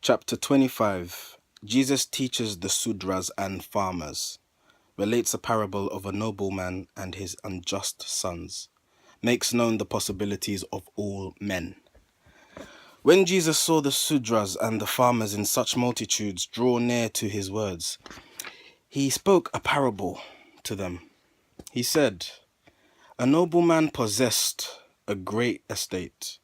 Chapter 25. Jesus teaches the Sudras and farmers, relates a parable of a nobleman and his unjust sons, makes known the possibilities of all men. When Jesus saw the Sudras and the farmers in such multitudes draw near to his words, he spoke a parable to them. He said, "A nobleman possessed a great estate.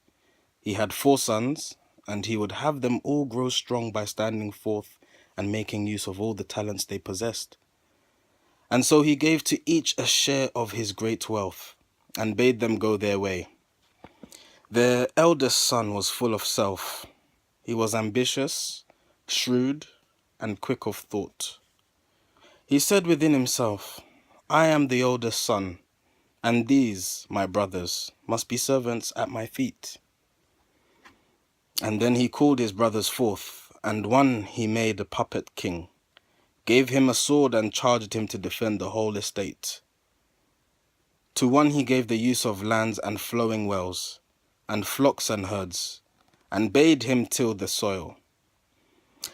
He had 4 sons, and he would have them all grow strong by standing forth and making use of all the talents they possessed. And so he gave to each a share of his great wealth, and bade them go their way. Their eldest son was full of self. He was ambitious, shrewd, and quick of thought. He said within himself, 'I am the oldest son, and these, my brothers, must be servants at my feet.' And then he called his brothers forth, and one he made a puppet king, gave him a sword and charged him to defend the whole estate. To one he gave the use of lands and flowing wells, and flocks and herds, and bade him till the soil,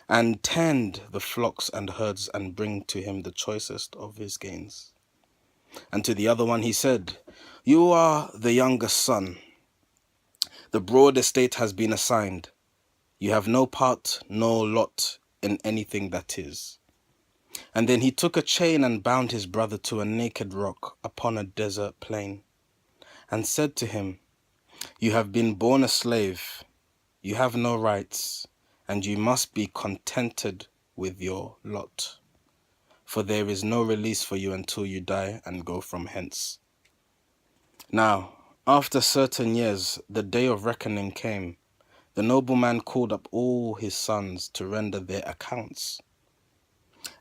and tend the flocks and herds, and bring to him the choicest of his gains. And to the other one he said, 'You are the youngest son. The broad estate has been assigned. You have no part nor lot in anything that is.' And then he took a chain and bound his brother to a naked rock upon a desert plain, and said to him, 'You have been born a slave. You have no rights, and you must be contented with your lot. For there is no release for you until you die and go from hence.' Now, after certain years, the day of reckoning came. The nobleman called up all his sons to render their accounts.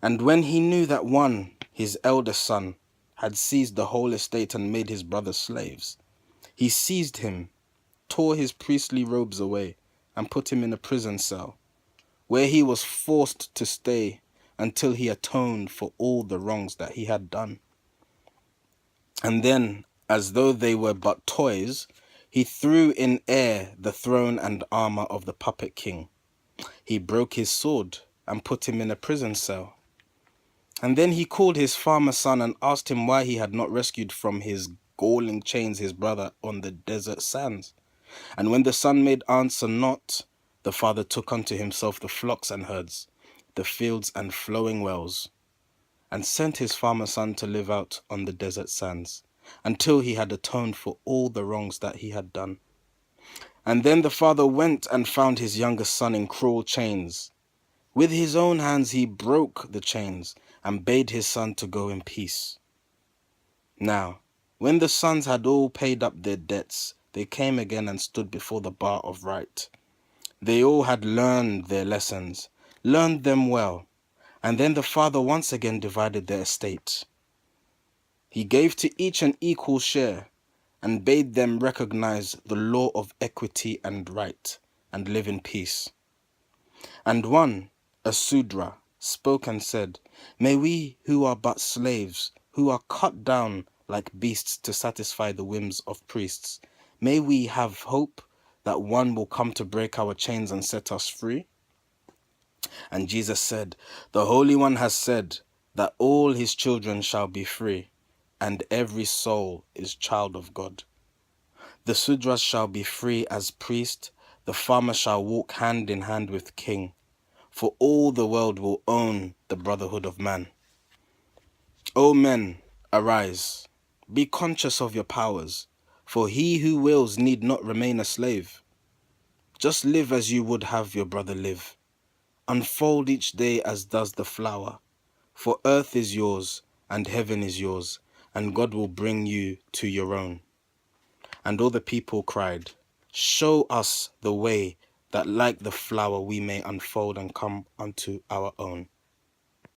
And when he knew that one, his eldest son, had seized the whole estate and made his brothers slaves, he seized him, tore his priestly robes away, and put him in a prison cell, where he was forced to stay until he atoned for all the wrongs that he had done. And then, as though they were but toys, he threw in air the throne and armor of the puppet king. He broke his sword and put him in a prison cell. And then he called his farmer son and asked him why he had not rescued from his galling chains his brother on the desert sands. And when the son made answer not, the father took unto himself the flocks and herds, the fields and flowing wells, and sent his farmer son to live out on the desert sands, until he had atoned for all the wrongs that he had done. And then the father went and found his youngest son in cruel chains. With his own hands he broke the chains, and bade his son to go in peace. Now, when the sons had all paid up their debts, they came again and stood before the bar of right. They all had learned their lessons, learned them well, and then the father once again divided their estate. He gave to each an equal share, and bade them recognize the law of equity and right, and live in peace. And one, a Sudra, spoke and said, 'May we who are but slaves, who are cut down like beasts to satisfy the whims of priests, may we have hope that one will come to break our chains and set us free?' And Jesus said, 'The Holy One has said that all his children shall be free, and every soul is child of God. The Sudras shall be free as priest, the farmer shall walk hand in hand with king, for all the world will own the brotherhood of man. O men, arise, be conscious of your powers, for he who wills need not remain a slave. Just live as you would have your brother live. Unfold each day as does the flower, for earth is yours and heaven is yours, and God will bring you to your own.' And all the people cried, 'Show us the way, that like the flower we may unfold and come unto our own.'